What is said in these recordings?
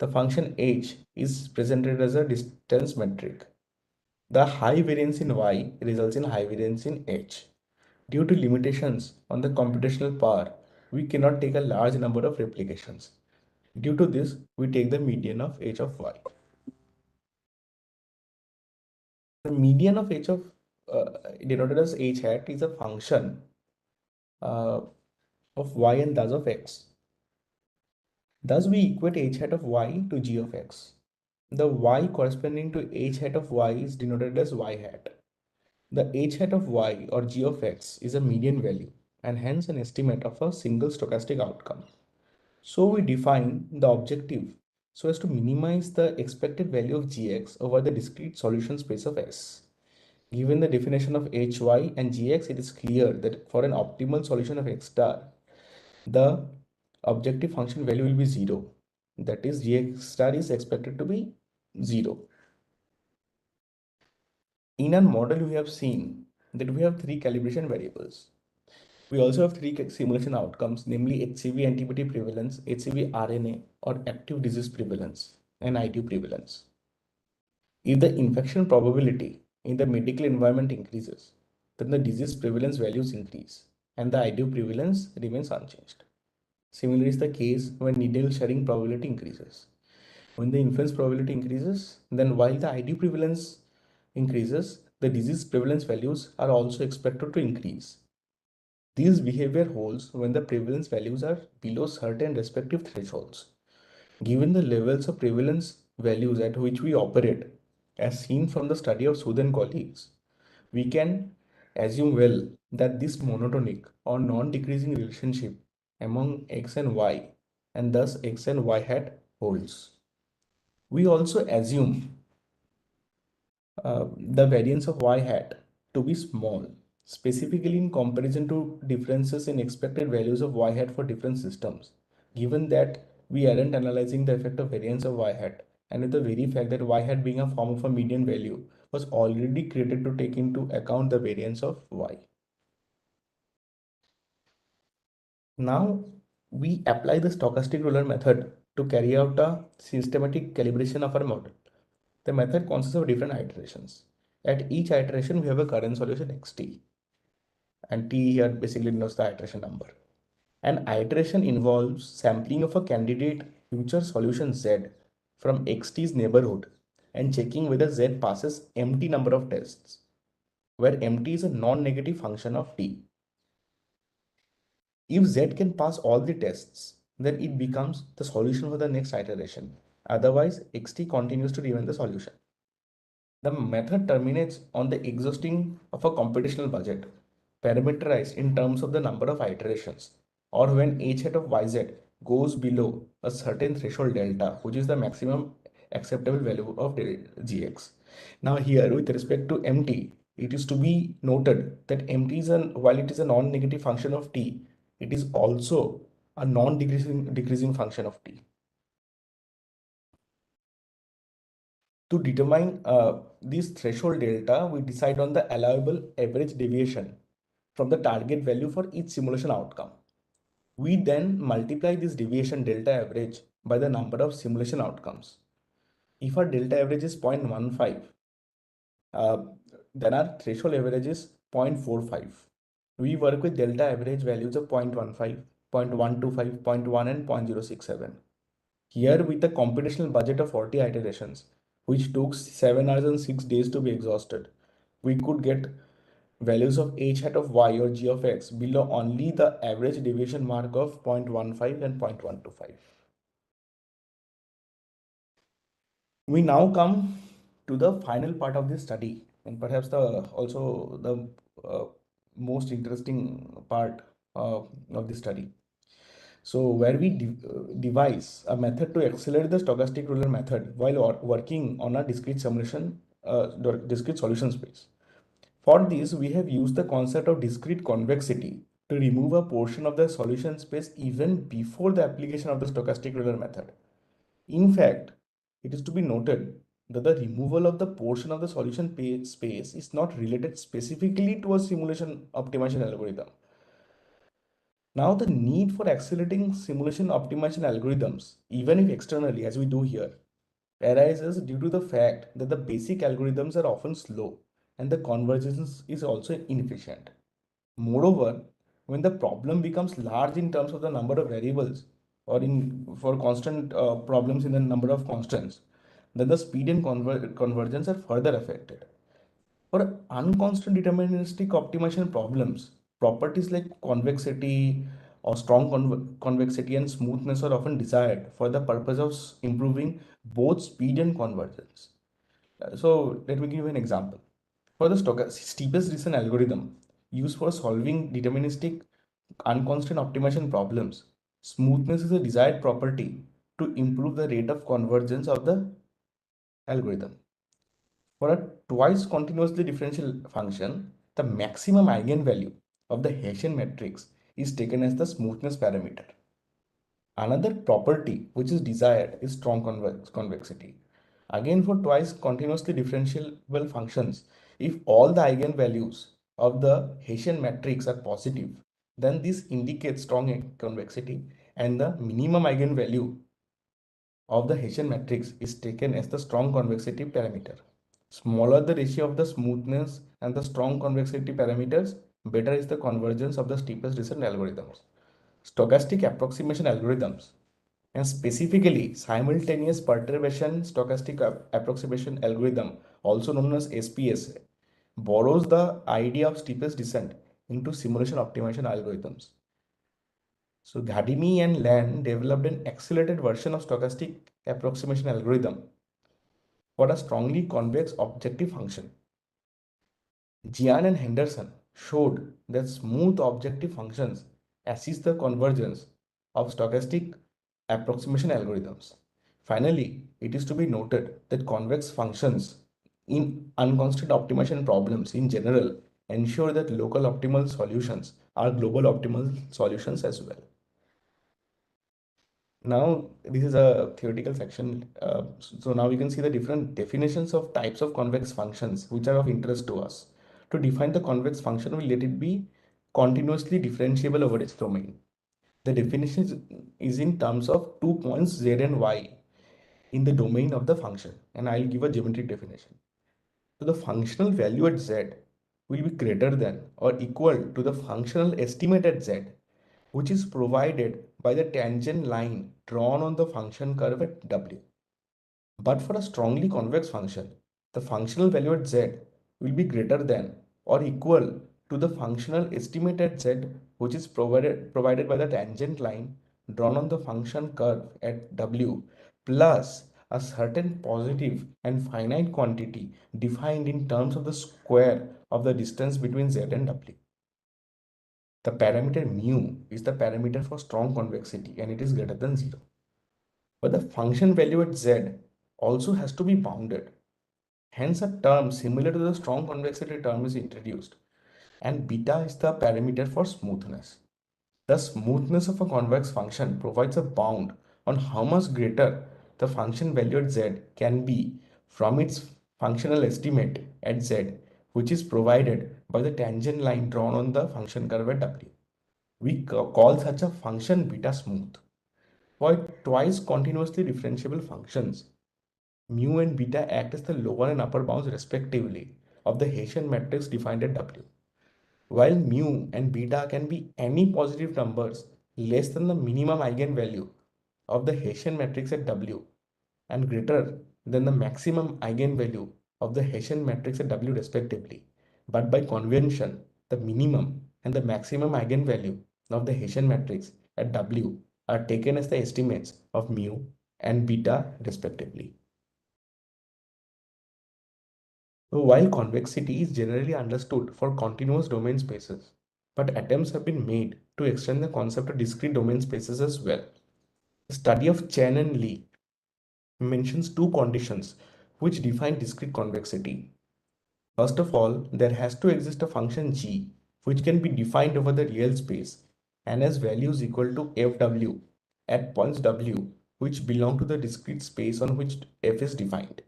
the function h is presented as a distance metric. The high variance in y results in high variance in h. Due to limitations on the computational power, we cannot take a large number of replications. Due to this, we take the median of h of y. The median of h of denoted as h hat is a function of y and thus of x. Thus, we equate h hat of y to g of x. The y corresponding to h hat of y is denoted as y hat. The h hat of y or g of x is a median value and hence an estimate of a single stochastic outcome. So we define the objective so as to minimize the expected value of gx over the discrete solution space of S. Given the definition of hy and gx, it is clear that for an optimal solution of x star, the objective function value will be 0. That is, gx star is expected to be 0. In our model, we have seen that we have 3 calibration variables. We also have 3 simulation outcomes, namely HCV antibody prevalence, HCV RNA or active disease prevalence, and IDU prevalence. If the infection probability in the medical environment increases, then the disease prevalence values increase and the IDU prevalence remains unchanged. Similarly is the case when needle sharing probability increases. When the influence probability increases, then while the IDU prevalence increases, the disease prevalence values are also expected to increase. This behavior holds when the prevalence values are below certain respective thresholds. Given the levels of prevalence values at which we operate, as seen from the study of Sood and colleagues, we can assume well that this monotonic or non-decreasing relationship among x and y, and thus x and y hat, holds. We also assume the variance of y hat to be small, specifically in comparison to differences in expected values of y hat for different systems, given that we aren't analyzing the effect of variance of y hat, and with the very fact that y hat being a form of a median value was already created to take into account the variance of y. Now we apply the stochastic ruler method to carry out a systematic calibration of our model. The method consists of different iterations. At each iteration, we have a current solution xt, and t here basically denotes the iteration number. An iteration involves sampling of a candidate future solution z from xt's neighborhood and checking whether z passes empty number of tests, where empty is a non-negative function of t. If z can pass all the tests, then it becomes the solution for the next iteration. Otherwise, xt continues to remain the solution. The method terminates on the exhausting of a computational budget, parameterized in terms of the number of iterations, or when h hat of yz goes below a certain threshold delta, which is the maximum acceptable value of gx. Now here, with respect to mt, it is to be noted that mt is while it is a non-negative function of t, it is also a non-decreasing function of t. To determine this threshold delta, we decide on the allowable average deviation from the target value for each simulation outcome. We then multiply this deviation delta average by the number of simulation outcomes. If our delta average is 0.15, then our threshold average is 0.45. We work with delta average values of 0.15, 0.125, 0.1 and 0.067. Here, with a computational budget of 40 iterations, which took 7 hours and 6 days to be exhausted, we could get values of h hat of y or g of x below only the average deviation mark of 0.15 and 0.125. We now come to the final part of this study, and perhaps also the most interesting part of this study. So where we devise a method to accelerate the stochastic ruler method while working on a discrete discrete solution space. For this, we have used the concept of discrete convexity to remove a portion of the solution space even before the application of the stochastic ruler method. In fact, it is to be noted that the removal of the portion of the solution space is not related specifically to a simulation optimization algorithm. Now, the need for accelerating simulation optimization algorithms, even if externally, as we do here, arises due to the fact that the basic algorithms are often slow and the convergence is also inefficient. Moreover, when the problem becomes large in terms of the number of variables or in for constant problems in the number of constants, then the speed and convergence are further affected. For unconstant deterministic optimization problems, properties like convexity or strong convexity and smoothness are often desired for the purpose of improving both speed and convergence. So let me give you an example. For the steepest descent algorithm used for solving deterministic unconstant optimization problems, smoothness is a desired property to improve the rate of convergence of the algorithm. For a twice continuously differential function, the maximum eigenvalue of the Hessian matrix is taken as the smoothness parameter. Another property which is desired is strong convexity. Again, for twice continuously differentiable functions, if all the eigenvalues of the Hessian matrix are positive, then this indicates strong convexity, and the minimum eigenvalue of the Hessian matrix is taken as the strong convexity parameter. Smaller the ratio of the smoothness and the strong convexity parameters, better is the convergence of the steepest descent algorithms. Stochastic approximation algorithms, and specifically simultaneous perturbation stochastic approximation algorithm, also known as SPSA, borrows the idea of steepest descent into simulation optimization algorithms. So Ghadimi and Land developed an accelerated version of stochastic approximation algorithm for a strongly convex objective function. Jian and Henderson showed that smooth objective functions assist the convergence of stochastic approximation algorithms. Finally, it is to be noted that convex functions in unconstant optimization problems in general ensure that local optimal solutions are global optimal solutions as well. Now, this is a theoretical section. So now we can see the different definitions of types of convex functions which are of interest to us. To define the convex function, we let it be continuously differentiable over its domain. The definition is in terms of 2 points z and y in the domain of the function, and I'll give a geometric definition. So the functional value at z will be greater than or equal to the functional estimate at z, which is provided by the tangent line drawn on the function curve at w. But for a strongly convex function, the functional value at z will be greater than or equal to the functional estimate at z, which is provided by the tangent line drawn on the function curve at w, plus a certain positive and finite quantity defined in terms of the square of the distance between z and w. The parameter mu is the parameter for strong convexity and it is greater than 0. But the function value at z also has to be bounded. Hence, a term similar to the strong convexity term is introduced, and beta is the parameter for smoothness. The smoothness of a convex function provides a bound on how much greater the function value at z can be from its functional estimate at z, which is provided by the tangent line drawn on the function curve at w. We call such a function beta smooth. For twice continuously differentiable functions, mu and beta act as the lower and upper bounds respectively of the Hessian matrix defined at W. While mu and beta can be any positive numbers less than the minimum eigenvalue of the Hessian matrix at W and greater than the maximum eigenvalue of the Hessian matrix at W respectively. But by convention, the minimum and the maximum eigenvalue of the Hessian matrix at W are taken as the estimates of mu and beta respectively. So while convexity is generally understood for continuous domain spaces, but attempts have been made to extend the concept of discrete domain spaces as well. The study of Chen and Lee mentions two conditions which define discrete convexity. First of all, there has to exist a function g which can be defined over the real space and has values equal to fw at points w which belong to the discrete space on which f is defined.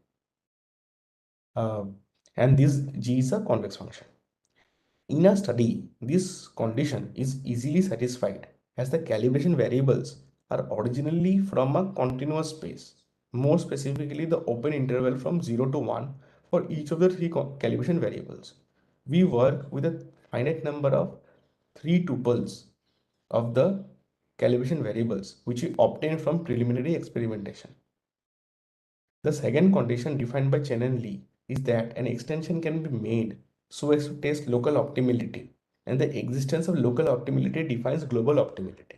Uh, and this g is a convex function. In a study, this condition is easily satisfied as the calibration variables are originally from a continuous space, more specifically the open interval from 0 to 1 for each of the three calibration variables. We work with a finite number of three tuples of the calibration variables which we obtain from preliminary experimentation. The second condition defined by Chen and Lee is that an extension can be made so as to test local optimality, and the existence of local optimality defines global optimality.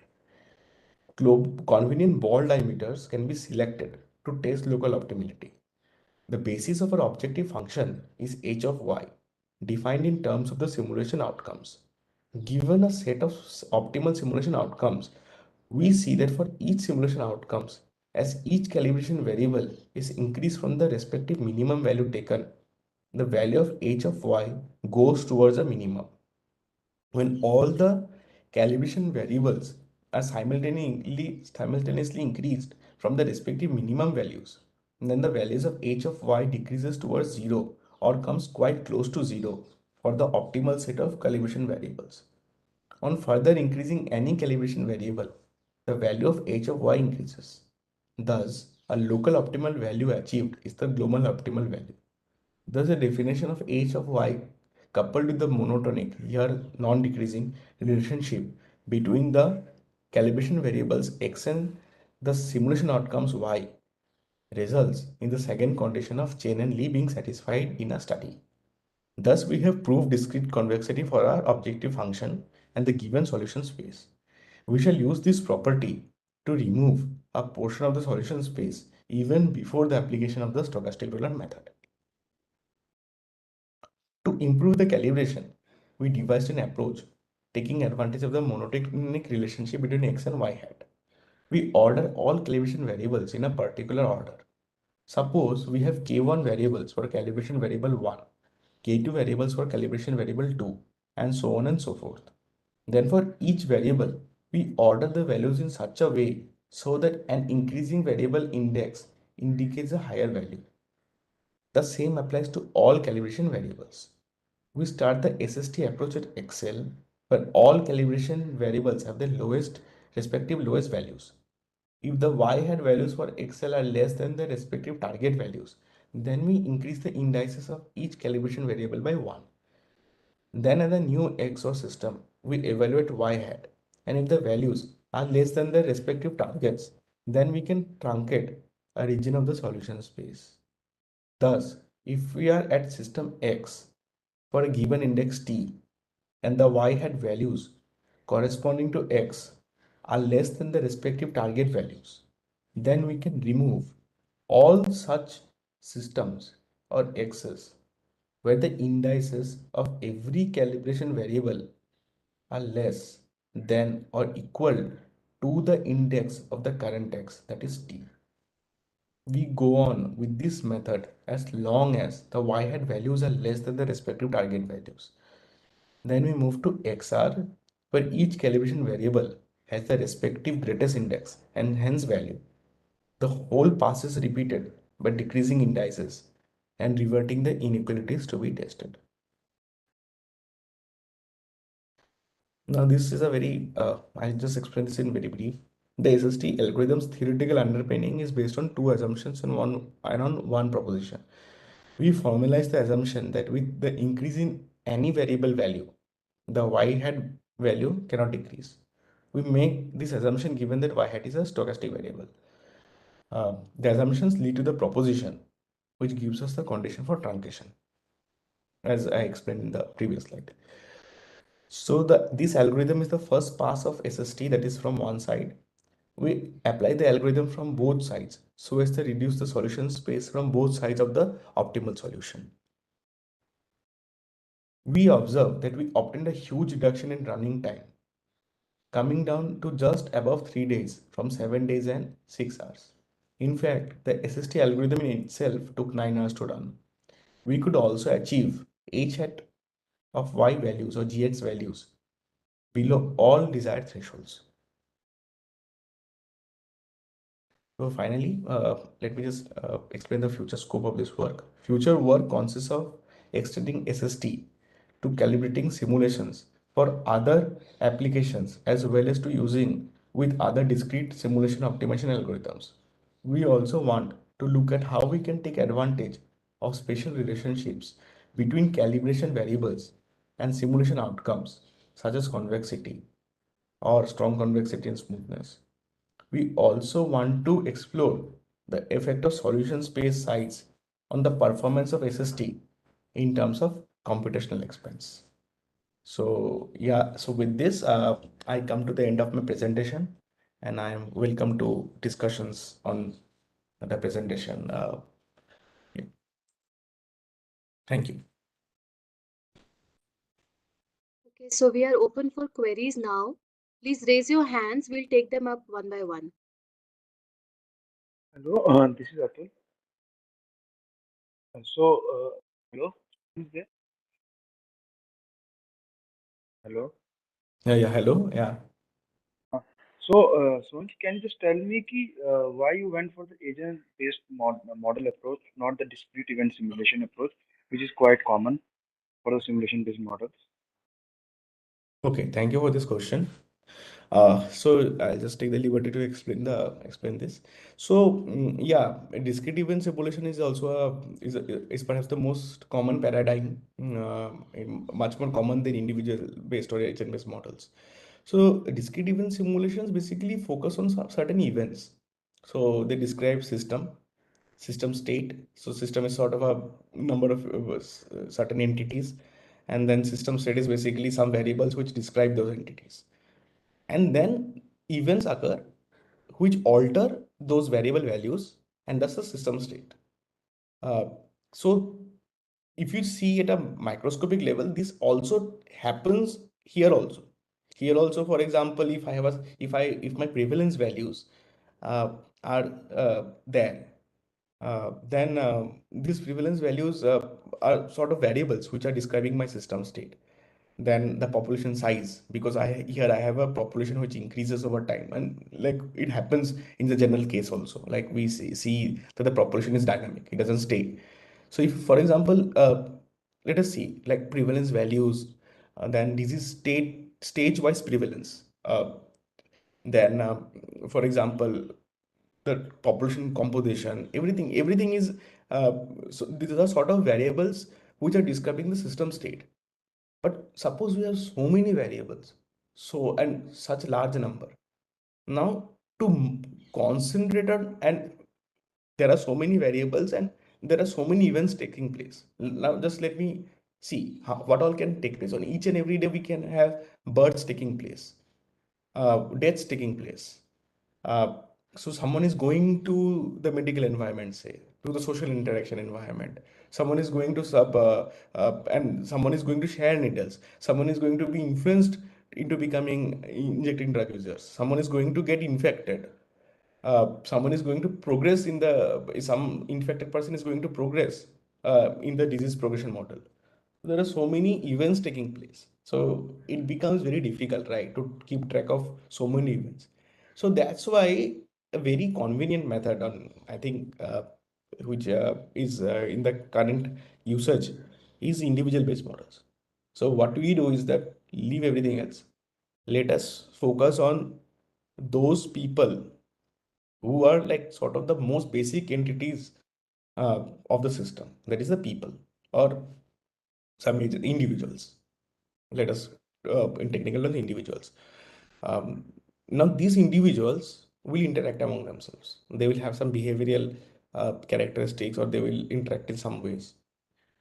Convenient ball diameters can be selected to test local optimality. The basis of our objective function is h of y, defined in terms of the simulation outcomes. Given a set of optimal simulation outcomes, we see that for each simulation outcomes, as each calibration variable is increased from the respective minimum value taken, the value of h of y goes towards a minimum. When all the calibration variables are simultaneously increased from the respective minimum values, then the values of h of y decreases towards 0 or comes quite close to 0 for the optimal set of calibration variables. On further increasing any calibration variable, the value of h of y increases. Thus, a local optimal value achieved is the global optimal value. Thus, the definition of h of y coupled with the monotonic, here non-decreasing relationship between the calibration variables x and the simulation outcomes y results in the second condition of Chen and Lee being satisfied in a study. Thus, we have proved discrete convexity for our objective function and the given solution space. We shall use this property to remove a portion of the solution space even before the application of the stochastic roller method. To improve the calibration, we devised an approach taking advantage of the monotonic relationship between x and y hat. We order all calibration variables in a particular order. Suppose we have k1 variables for calibration variable 1, k2 variables for calibration variable 2, and so on and so forth. Then for each variable, we order the values in such a way so that an increasing variable index indicates a higher value. The same applies to all calibration variables. We start the SST approach at Excel, where all calibration variables have the respective lowest values. If the y hat values for Excel are less than the respective target values, then we increase the indices of each calibration variable by 1. Then at the new XOR system, we evaluate y hat, and if the values are less than the respective targets, then we can truncate a region of the solution space. Thus, if we are at system X for a given index t and the y hat values corresponding to x are less than the respective target values, then we can remove all such systems or x's where the indices of every calibration variable are less than or equal to the index of the current x, that is t. We go on with this method as long as the y hat values are less than the respective target values. Then we move to XR, where each calibration variable has the respective greatest index and hence value. The whole pass is repeated by decreasing indices and reverting the inequalities to be tested. Now this is a very, I'll just explain this in very brief. The SST algorithm's theoretical underpinning is based on two assumptions and on one proposition. We formalize the assumption that with the increase in any variable value, the y hat value cannot decrease. We make this assumption given that y hat is a stochastic variable. The assumptions lead to the proposition, which gives us the condition for truncation, as I explained in the previous slide. So this algorithm is the first pass of SST, that is from one side. We apply the algorithm from both sides so as to reduce the solution space from both sides of the optimal solution. We observe that we obtained a huge reduction in running time, coming down to just above 3 days from 7 days and 6 hours. In fact, the SST algorithm in itself took 9 hours to run. We could also achieve h hat of y values or gx values below all desired thresholds. So finally, let me just explain the future scope of this work. Future work consists of extending SST to calibrating simulations for other applications as well as to using with other discrete simulation optimization algorithms. We also want to look at how we can take advantage of special relationships between calibration variables and simulation outcomes, such as convexity or strong convexity and smoothness. We also want to explore the effect of solution space size on the performance of SST in terms of computational expense. So yeah, so with this, I come to the end of my presentation, and I am welcome to discussions on the presentation. Yeah. Thank you. Okay, so we are open for queries now. Please raise your hands. We'll take them up one by one. Hello, this is Atul. Hello, who's there? Hello. Yeah. Hello. Yeah. Soham, can you just tell me why you went for the agent-based model approach, not the discrete event simulation approach, which is quite common for the simulation-based models? Okay. Thank you for this question. So I'll just take the liberty to explain this. So yeah, a discrete event simulation is also is perhaps the most common paradigm, much more common than individual based or agent based models. So discrete event simulations basically focus on certain events. So they describe system state. So system is sort of a number of certain entities, and then system state is basically some variables which describe those entities, and then events occur which alter those variable values, and that's the system state. So if you see at a microscopic level, this also happens here also. Here also, for example, if my prevalence values uh, are there, then these prevalence values are sort of variables which are describing my system state. Then the population size, because I have a population which increases over time, and like it happens in the general case also, like we see that the population is dynamic, it doesn't stay. So if, for example, let us see like prevalence values, then disease stage wise prevalence, then for example, the population composition, everything is so these are sort of variables which are describing the system state. But suppose we have so many variables, so and such large number. Now to concentrate on, and there are so many variables and there are so many events taking place. Now just let me see what all can take place on each and every day. We can have births taking place, deaths taking place. Uh, so someone is going to the medical environment, say, to the social interaction environment. Someone is going to and someone is going to share needles. Someone is going to be influenced into becoming injecting drug users. Someone is going to get infected. Someone is going to progress in some infected person is going to progress in the disease progression model. There are so many events taking place, so it becomes very difficult, right, to keep track of so many events. So that's why a very convenient method, on I think, which is in the current usage, is individual based models. So what we do is that leave everything else, let us focus on those people who are like sort of the most basic entities of the system, that is the people or some major individuals. Let us in technical terms, individuals. um, Now these individuals will interact among themselves, they will have some behavioral characteristics, or they will interact in some ways.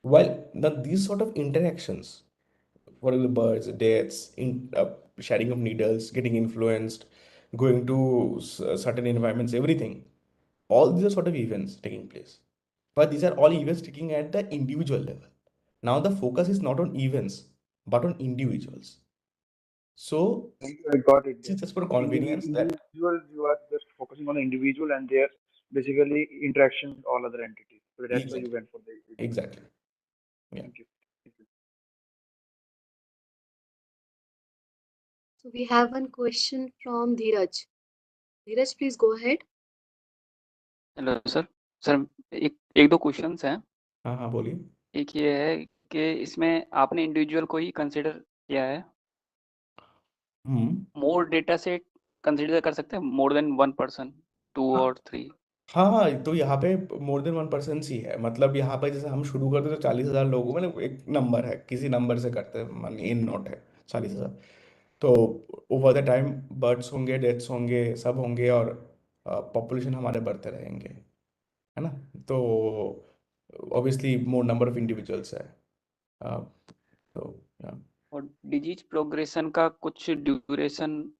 While now these sort of interactions, what are the birds, deaths, sharing of needles, getting influenced, going to certain environments, everything, all these are sort of events taking place. But these are all events taking at the individual level. Now the focus is not on events, but on individuals. So I got it this there. is just for So convenience that individual, you are just focusing on the individual and their basically interaction with all other entities. So that's why you exactly, went for the agent. exactly. Yeah. Thank you. Thank you. So we have one question from Dheeraj. Dheeraj, please go ahead. Hello sir. Sir एक एक दो questions हैं। हाँ हाँ बोलिए। एक ये है कि इसमें आपने इंडिविजुअल को ही कंसिडर किया है। मोर डेटा सेट कंसिडर कर सकते हैं, मोर देन 1%, 2 हाँ और 3? हाँ हाँ, तो यहाँ पे मोर देन 1% ही है। मतलब यहाँ पे जैसे हम शुरू करते तो 40,000 लोगों में, मतलब एक नंबर है, किसी नंबर से करते हैं, मान इन नोट है 40,000। तो ओवर द टाइम बर्ड्स होंगे, डेथ्स होंगे, सब होंगे, और पॉपुलेशन हमारे बढ़ते रहेंगे, है ना। तो obviously more number of individuals है। अ, तो yeah. और डिजीज प्रोग्रेशन का कुछ ड्यूरेशन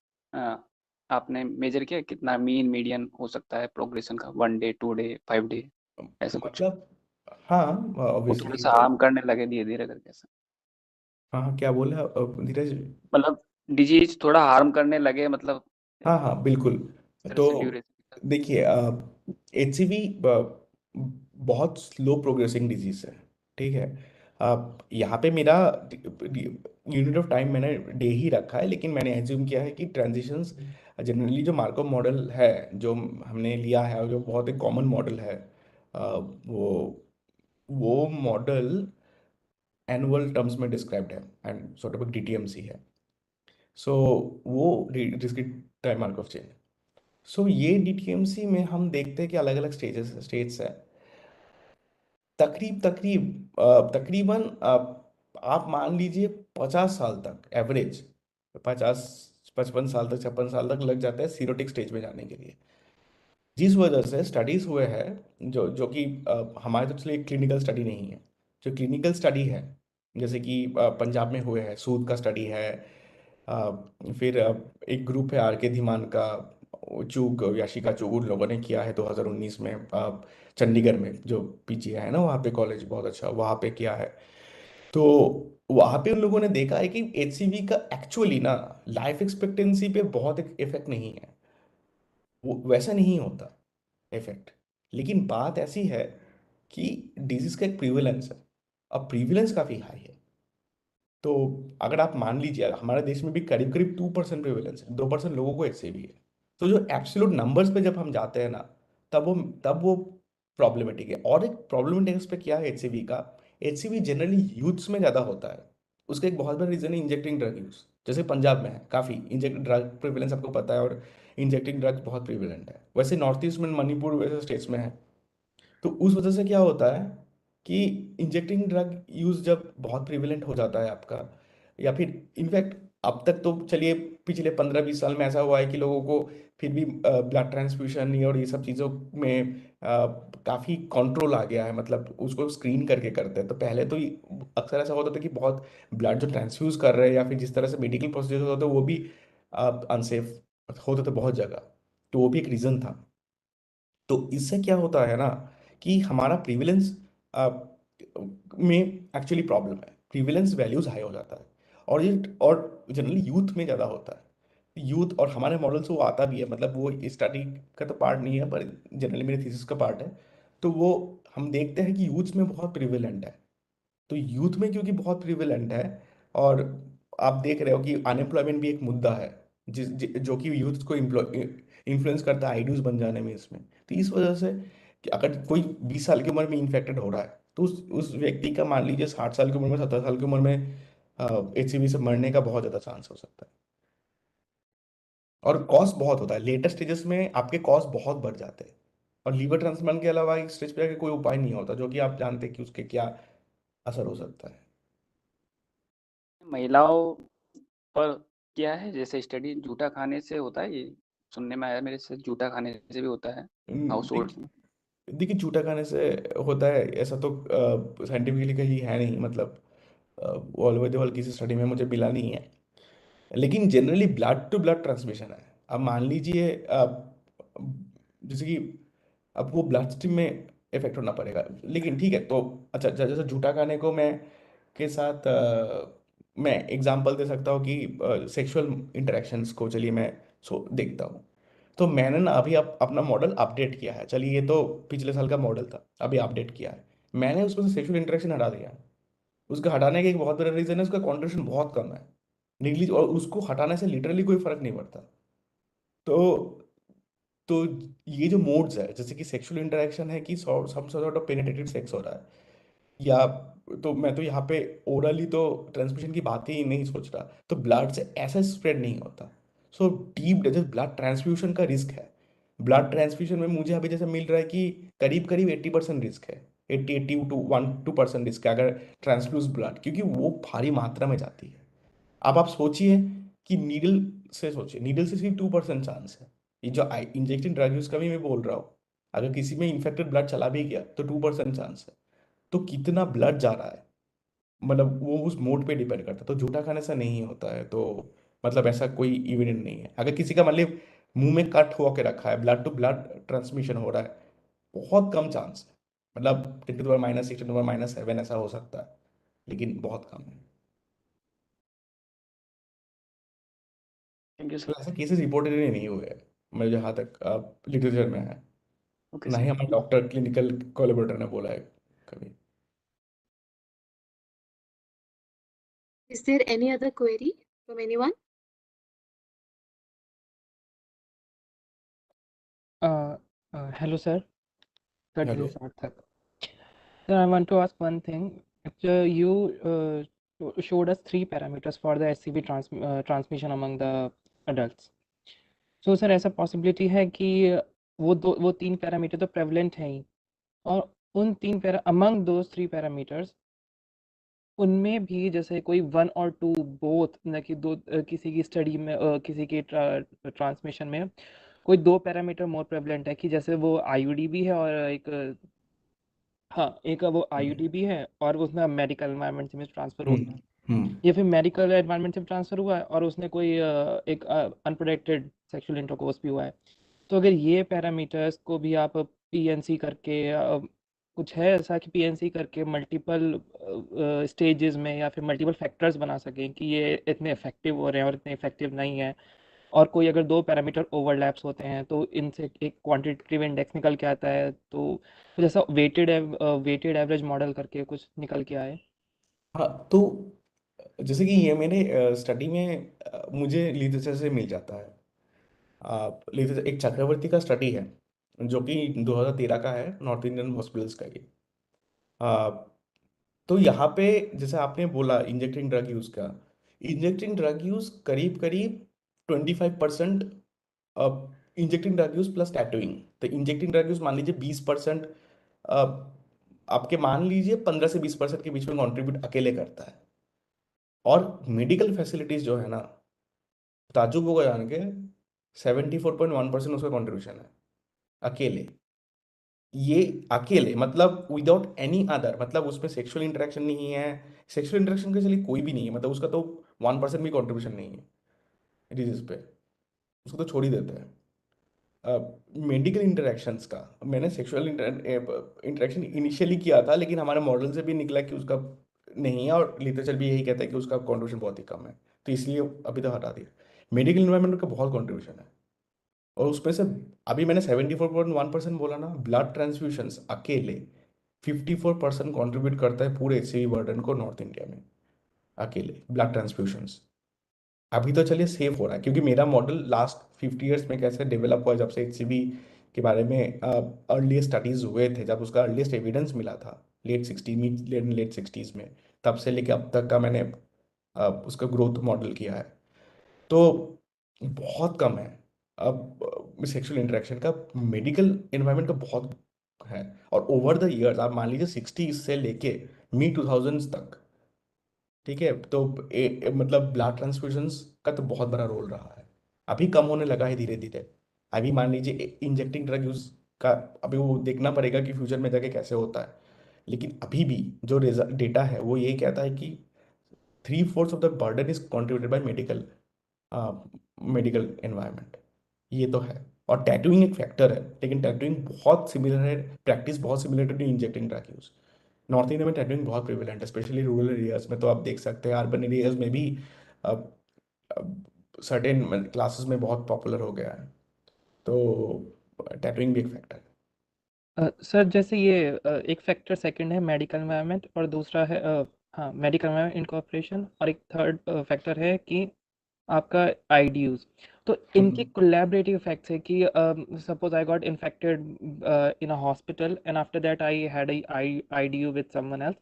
आपने मेजर किया, कितना मीन मीडियन हो सकता है प्रोग्रेशन का? 1 डे, 2 डे, 5 डे, ऐसा कुछ? मतलब हाँ, वो थोड़ा ऑब्वियसली सा तो। हार्म करने लगे धीरे धीरे करके ऐसा? हाँ हाँ, क्या बोला धीरज। मतलब डिजीज थोड़ा हार्म करने लगे, मतलब हाँ हाँ, बिल्कुल। इस तरह तो से ड्यूरेशन? देखिए, HCV बहुत स्लो प्रोग्रेसिंग डिजीज है, ठीक है। यहाँ पे मेरा यूनिट ऑफ टाइम मैंने डे ही रखा है, लेकिन मैंने एज्यूम किया है कि ट्रांजिशंस जनरली जो मार्कअप मॉडल है, जो हमने लिया है और जो बहुत एक कॉमन मॉडल है, वो मॉडल एनुअल टर्म्स में डिस्क्राइब्ड है एंड सॉर्ट ऑफ DTMC है। सो वो डिस्क्रीट टाइम मार्कअप चेन। सो ये DTMC में हम देखते हैं कि अलग अलग स्टेट्स है। तकरीबन आप मान लीजिए 50 साल तक एवरेज, 50 55 साल तक, 56 साल तक लग जाता है सीरोटिक स्टेज में जाने के लिए। जिस वजह से स्टडीज हुए हैं, जो जो कि हमारे तो चलिए क्लिनिकल स्टडी नहीं है, जो क्लिनिकल स्टडी है, जैसे कि पंजाब में हुए हैं, सूद का स्टडी है। फिर एक ग्रुप है आर के धीमान का, चूग याशिका चूग, उन लोगों ने किया है 2019 में, चंडीगढ़ में जो PGI है ना, वहाँ पे कॉलेज बहुत अच्छा, वहाँ पे किया है। तो वहाँ पे उन लोगों ने देखा है कि HCV का एक्चुअली ना लाइफ एक्सपेक्टेंसी पे बहुत इफेक्ट नहीं है, वो वैसा नहीं होता इफेक्ट। लेकिन बात ऐसी है कि डिजीज का एक प्रीवेलेंस है, अब प्रीवेलेंस काफ़ी हाई है। तो अगर आप मान लीजिए हमारे देश में भी करीब करीब 2% प्रेवलेंस है, 2% लोगों को HCV है। तो जो एब्सोल्यूट नंबर्स पे जब हम जाते हैं ना, तब वो प्रॉब्लमेटिक है। और एक प्रॉब्लमेटिक एस्पेक्ट क्या है HCV का, HCV जनरली यूथ्स में ज़्यादा होता है। उसका एक बहुत बड़ा रीज़न है इंजेक्टिंग ड्रग यूज, जैसे पंजाब में है काफ़ी इंजेक्टिंग ड्रग प्रिवेलेंस, आपको पता है, और इंजेक्टिंग ड्रग बहुत प्रिवेलेंट है। वैसे नॉर्थ ईस्ट में मणिपुर वैसे स्टेट्स में है। तो उस वजह से क्या होता है कि इंजेक्टिंग ड्रग यूज जब बहुत प्रिवेलेंट हो जाता है आपका, या फिर इनफैक्ट अब तक तो चलिए पिछले 15-20 साल में ऐसा हुआ है कि लोगों को फिर भी ब्लड ट्रांसफ्यूशन और ये सब चीज़ों में काफ़ी कंट्रोल आ गया है, मतलब उसको स्क्रीन करके करते हैं। तो पहले तो अक्सर ऐसा होता था कि बहुत ब्लड जो ट्रांसफ्यूज कर रहे हैं या फिर जिस तरह से मेडिकल प्रोसीजर होता था वो भी अनसेफ होता था बहुत जगह। तो वो भी एक रीज़न था। तो इससे क्या होता है ना कि हमारा प्रीविलेंस में एक्चुअली प्रॉब्लम है, प्रीविलेंस वैल्यूज हाई हो जाता है। और जनरली यूथ में ज़्यादा होता है। यूथ, और हमारे मॉडल से वो आता भी है, मतलब वो स्टडी का तो पार्ट नहीं है पर जनरली मेरे थीसिस का पार्ट है। तो वो हम देखते हैं कि यूथ में बहुत प्रिविलेंट है। तो यूथ में क्योंकि बहुत प्रिविलेंट है, और आप देख रहे हो कि अनएम्प्लॉयमेंट भी एक मुद्दा है, जो कि यूथ को इन्फ्लुएंस करता है आइडियूज बन जाने में इसमें। तो इस वजह से कि अगर कोई 20 साल की उम्र में इन्फेक्टेड हो रहा है, तो उस व्यक्ति का मान लीजिए 60 साल की उम्र में, 70 साल की उम्र में HCV से मरने का बहुत ज़्यादा चांस हो सकता है। और कॉस्ट बहुत होता है, लेटर स्टेजेस में आपके कॉस्ट बहुत बढ़ जाते हैं। और लीवर ट्रांसप्लांट के अलावा इस स्टेज पे आके कोई उपाय नहीं होता, जो कि आप जानते हैं कि उसके क्या असर हो सकता है। महिलाओं पर क्या है, जैसे स्टडी जूठा खाने से होता है, ये सुनने में आया मेरे से, जूठा खाने से भी होता है हाउस होल्ड्स में? देखिए जूठा खाने से होता है ऐसा तो साइंटिफिकली कहीं है नहीं, मतलब ऑल ओवर द वर्ल्ड किसी स्टडी में मुझे मिला नहीं है। लेकिन generally blood to blood transmission है। अब मान लीजिए जैसे कि अब वो ब्लड स्ट्रीम में इफेक्ट होना पड़ेगा, लेकिन ठीक है। तो अच्छा, जैसे जूठा खाने को मैं के साथ मैं एग्जांपल दे सकता हूँ कि सेक्सुअल इंटरेक्शंस को चलिए मैं देखता हूँ। तो मैंने ना अभी अपना मॉडल अपडेट किया है, चलिए ये तो पिछले साल का मॉडल था, अभी अपडेट किया है। मैंने उसमें से सेक्सुअल इंटरेक्शन हटा दिया है। उसका हटाने का एक बहुत बड़ा रीज़न है उसका कॉन्ट्रिब्यूशन बहुत कम है, निगली, और उसको हटाने से लिटरली कोई फर्क नहीं पड़ता। तो तो ये जो मोड्स है, जैसे कि सेक्सुअल इंटरेक्शन है कि some sort of penetrative sex हो रहा है, या तो मैं तो यहाँ पे ओरली तो ट्रांसमिशन की बात ही नहीं सोच रहा, तो ब्लड से ऐसा स्प्रेड नहीं होता। सो डीप जैसे ब्लड ट्रांसफ्यूजन का रिस्क है, ब्लड ट्रांसफ्यूजन में मुझे अभी जैसे मिल रहा है कि करीब करीब 80% रिस्क है, 80 टू 1 2% रिस्क है अगर ट्रांसफ्यूज ब्लड, क्योंकि वो भारी मात्रा में जाती है। अब आप सोचिए कि नीडल से सोचिए, नीडल से सिर्फ 2% चांस है। ये जो इंजेक्शन ड्रग यूज का भी मैं बोल रहा हूँ, अगर किसी में इन्फेक्टेड ब्लड चला भी गया तो 2% चांस है। तो कितना ब्लड जा रहा है, मतलब वो उस मोड पे डिपेंड करता है। तो जूठा खाने से नहीं होता है, तो मतलब ऐसा कोई इविडेंट नहीं है। अगर किसी का मतलब मुंह में कट हो के रखा है, ब्लड टू ब्लड ट्रांसमिशन हो रहा है, बहुत कम चांस है, मतलब 10⁻⁻6 10⁻⁷ ऐसा हो सकता है, लेकिन बहुत कम है। थैंक यू तो सर। ऐसे केसेस रिपोर्टेड ही नहीं हुए हैं, मैं जहाँ तक लिटरेचर में है, ओके ना सर। ही हमारे डॉक्टर क्लिनिकल कोलैबोरेटर ने बोला है कभी। Is there any other query from anyone? Hello, sir. That hello. is Sarthak. Sir, I want to ask one thing. You showed us three parameters for the HCV transmission among the adults. So, sir, ऐसा possibility है कि वो तीन parameter तो prevalent हैं ही, और उन तीन among those three parameters उनमें भी जैसे कोई वन और टू बोथ, न कि दो, किसी की स्टडी में किसी की ट्रांसमिशन में कोई दो पैरामीटर मोर प्रेवलेंट है, कि जैसे वो आईयूडी भी है और एक, हाँ, एक वो आईयूडी भी है और उसमें मेडिकल एनवायरनमेंट से ट्रांसफ़र हुआ, हम्म। या फिर मेडिकल एनवायरनमेंट से ट्रांसफ़र हुआ है और उसने कोई एक अनप्रोटेक्टेड सेक्सुअल इंटरकोर्स भी हुआ है। तो अगर ये पैरामीटर्स को भी आप पीएनसी करके, कुछ है ऐसा कि पीएनसी करके मल्टीपल स्टेजेस में या फिर मल्टीपल फैक्टर्स बना सकें कि ये इतने इफेक्टिव हो रहे हैं और इतने इफेक्टिव नहीं है, और कोई अगर दो पैरामीटर ओवरलैप्स होते हैं तो इनसे एक क्वांटिटेटिव इंडेक्स निकल के आता है, तो कुछ ऐसा वेटेड एवरेज मॉडल करके कुछ निकल के आए। हाँ, तो जैसे कि ये मेरे स्टडी में मुझे लिटरेचर से मिल जाता है। लिटरेचर एक चक्रवर्ती का स्टडी है जो कि 2013 का है, नॉर्थ इंडियन हॉस्पिटल्स का ये। आ, तो यहाँ पे जैसे आपने बोला इंजेक्टिंग ड्रग यूज का, इंजेक्टिंग ड्रग यूज करीब करीब 25%, injecting drug use plus tattooing. तो इंजेक्टिंग ड्रग यूज मान लीजिए 20%, आपके मान लीजिए 15 से 20% के बीच में कॉन्ट्रीब्यूट अकेले करता है। और मेडिकल फैसिलिटीज जो है ना, ताजुब होगा जान के, 74.1% उसका कॉन्ट्रीब्यूशन है अकेले। ये अकेले मतलब विदाउट एनी अदर, मतलब उसमें सेक्सुअल इंटरेक्शन नहीं है। सेक्सुअल इंटरेक्शन के चलिए कोई भी नहीं है, मतलब उसका तो 1% भी कॉन्ट्रीब्यूशन नहीं है डिजीज पे, उसको तो छोड़ ही देते हैं। मेडिकल इंटरेक्शंस का, मैंने सेक्सुअल इंटरेक्शन इनिशियली किया था, लेकिन हमारे मॉडल से भी निकला कि उसका नहीं है, और लिटरेचर भी यही कहता है कि उसका कॉन्ट्रीब्यूशन बहुत ही कम है, तो इसलिए अभी तो हटा दिया। मेडिकल इन्वायरमेंट का बहुत कॉन्ट्रीब्यूशन है, और उसमें से अभी मैंने 74.1% बोला ना, ब्लड ट्रांसफ्यूशंस अकेले 54% कॉन्ट्रीब्यूट करता है पूरे एचसीवी बर्डन को नॉर्थ इंडिया में, अकेले ब्लड ट्रांसफ्यूशंस। अभी तो चलिए सेफ हो रहा है, क्योंकि मेरा मॉडल लास्ट 50 ईयर्स में कैसे डेवलप हुआ, जब से एचसीवी के बारे में अर्लीस्ट स्टडीज हुए थे, जब उसका अर्लीस्ट एविडेंस मिला था लेट 60s में, तब से लेके अब तक का मैंने उसका ग्रोथ मॉडल किया है। तो बहुत कम है अब सेक्सुअल इंटरेक्शन का, मेडिकल एनवायरनमेंट का बहुत है। और ओवर द ईयर्स आप मान लीजिए 60 से लेके mid 2000s तक, ठीक है, तो मतलब ब्लड ट्रांसफ्यूजन्स का तो बहुत बड़ा रोल रहा है। अभी कम होने लगा है धीरे धीरे। अभी मान लीजिए इंजेक्टिंग ड्रग यूज का, अभी वो देखना पड़ेगा कि फ्यूचर में जाके कैसे होता है, लेकिन अभी भी जो डेटा है वो यही कहता है कि 3/4 of the burden is contributed bye medical environment. ये तो है। और टैटूइंग एक फैक्टर है, लेकिन टैटूइंग बहुत सिमिलर है, प्रैक्टिस बहुत similar to injecting drug use. North India में टैटूइंग बहुत प्रिवेलेंट है, स्पेशली रूरल एरियाज में, तो आप देख सकते हैं अर्बन एरियाज में भी सर्टेन क्लासेस में बहुत पॉपुलर हो गया है। तो टैटूइंग भी एक फैक्टर है। सर, जैसे ये एक फैक्टर सेकंड है मेडिकल एनवायरनमेंट, और दूसरा है हाँ, मेडिकल एनवायरनमेंट इनकॉर्पोरेशन, और एक थर्ड फैक्टर है कि आपका आईडीयूज। तो इनकी कोलैबोरेटिव इफेक्ट्स है कि suppose I got infected in a hospital and after that I had IDU with someone else,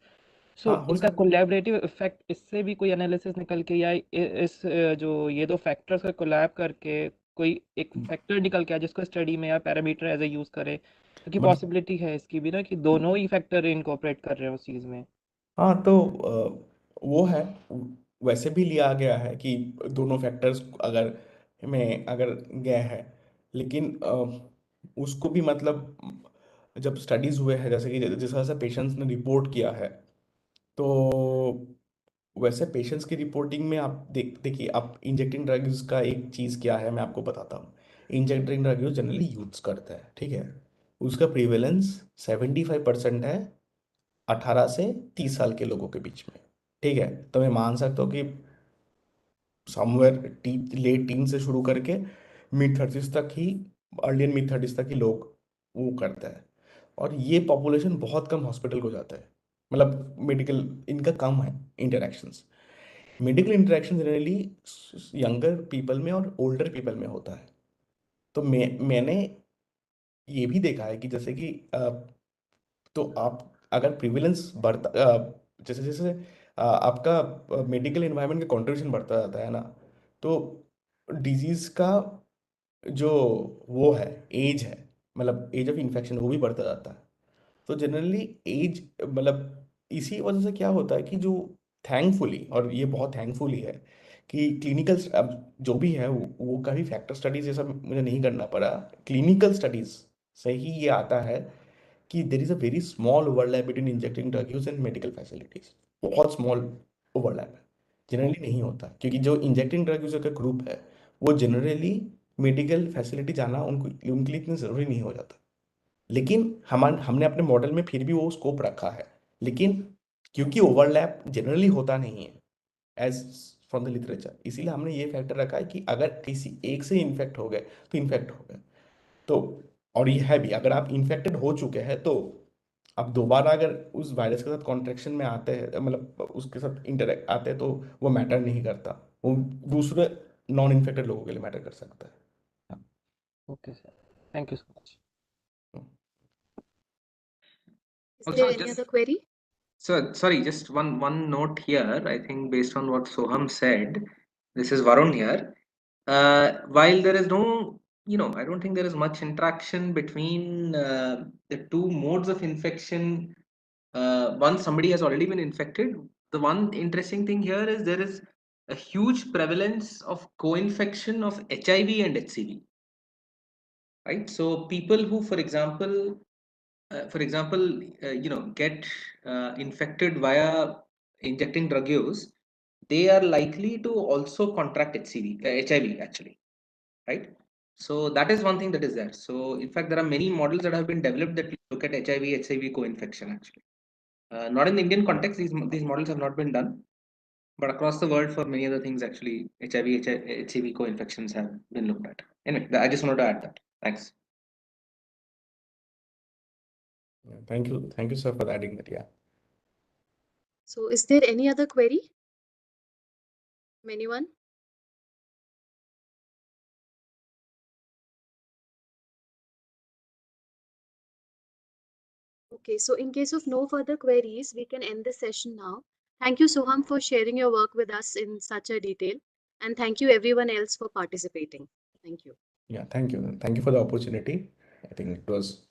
so हाँ, हो इनका सकता है। कोलैबोरेटिव इफेक्ट, इससे भी कोई एनालिसिस निकल के या इस जो ये दो फैक्टर्स का कोलैब करके कोई एक फैक्टर निकल के आए जिसको स्टडी में या पैरामीटर एज ए यूज करे, क्योंकि मतलब पॉसिबिलिटी है इसकी भी ना कि दोनों ही फैक्टर इनकॉर्पोरेट कर रहे हैं उस चीज में। हाँ, तो वो है, वैसे भी लिया गया है कि दोनों फैक्टर्स अगर गए हैं, लेकिन उसको भी मतलब जब स्टडीज हुए हैं, जैसे कि जिस तरह से पेशेंट्स ने रिपोर्ट किया है, तो वैसे पेशेंट्स की रिपोर्टिंग में आप देखिए, आप इंजेक्टिंग ड्रग्स का एक चीज़ क्या है मैं आपको बताता हूँ। इंजेक्टिंग ड्रग्स जनरली यूज करते हैं, ठीक है, उसका प्रीवेलेंस 75% है 18 से 30 साल के लोगों के बीच में, ठीक है। तो मैं मान सकता हूँ कि समवेयर लेट टीन से शुरू करके मिड 30s तक ही, अर्लियर मिड 30s तक ही लोग वो करते हैं। और ये पॉपुलेशन बहुत कम हॉस्पिटल को जाता है, मतलब मेडिकल इनका कम है interactions. Medical interaction generally younger people में और ओल्डर पीपल में होता है। तो मैंने ये भी देखा है कि जैसे कि तो आप अगर प्रिविलेंस बढ़ता जैसे जैसे आपका मेडिकल एनवायरनमेंट का कंट्रीब्यूशन बढ़ता जाता है ना, तो डिजीज का जो वो है, एज है, मतलब एज ऑफ इन्फेक्शन वो भी बढ़ता जाता है। तो जनरली एज, मतलब इसी वजह से क्या होता है कि जो थैंकफुली, और ये बहुत थैंकफुली है कि क्लिनिकल, अब जो भी है वो काफ़ी फैक्टर स्टडीज ये सब मुझे नहीं करना पड़ा, क्लिनिकल स्टडीज से ही ये आता है कि there is a very small overlap between injecting drug use and medical facilities. बहुत स्मॉल ओवरलैप है, जनरली नहीं होता, क्योंकि जो इंजेक्टिंग ड्रग यूजर का ग्रुप है वो जनरली मेडिकल फैसिलिटी जाना उनके लिए इतनी ज़रूरी नहीं हो जाता। लेकिन हमने अपने मॉडल में फिर भी वो स्कोप रखा है, लेकिन क्योंकि ओवरलैप जनरली होता नहीं है एज फ्रॉम द लिटरेचर, इसीलिए हमने ये फैक्टर रखा है कि अगर किसी एक से इन्फेक्ट हो गए तो इन्फेक्ट हो गए। तो और ये है भी, अगर आप इन्फेक्टेड हो चुके हैं तो आप दोबारा अगर उस वायरस के साथ कॉन्ट्रेक्शन में आते हैं, मतलब उसके साथ इंटरेक्ट आते हैं, तो वो मैटर नहीं करता, वो दूसरे नॉन इन्फेक्टेड लोगों के लिए मैटर कर सकता है। Okay sir, thank you so much. Is there any just other query? sorry, just one note here. I think based on what Soham said, this is Varun here. While there is no, I don't think there is much interaction between the two modes of infection. Once somebody has already been infected, the one interesting thing here is there is a huge prevalence of co-infection of HIV and HCV. Right. So people who, for example, get infected via injecting drug use, they are likely to also contract HIV actually, right? So that is one thing that is there. So in fact, there are many models that have been developed that look at HIV co-infection actually. Not in the Indian context, these models have not been done, but across the world for many other things actually, HIV co-infections have been looked at. Anyway, I just wanted to add that. Thanks. Thank you, sir, for adding that. Yeah. So is there any other query? Anyone? Okay, so in case of no further queries, we can end this session now. Thank you, Soham, for sharing your work with us in such a detail. And thank you everyone else for participating. Thank you. Yeah, thank you. Thank you for the opportunity. I think it was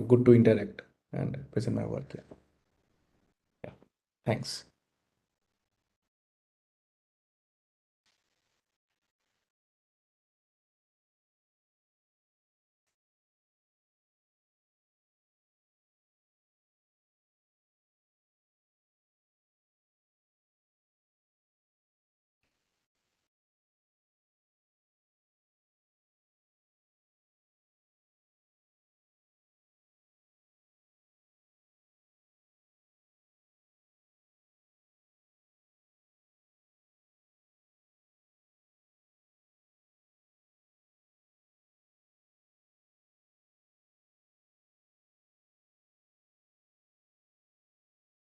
good to interact and present my work. Yeah. Thanks.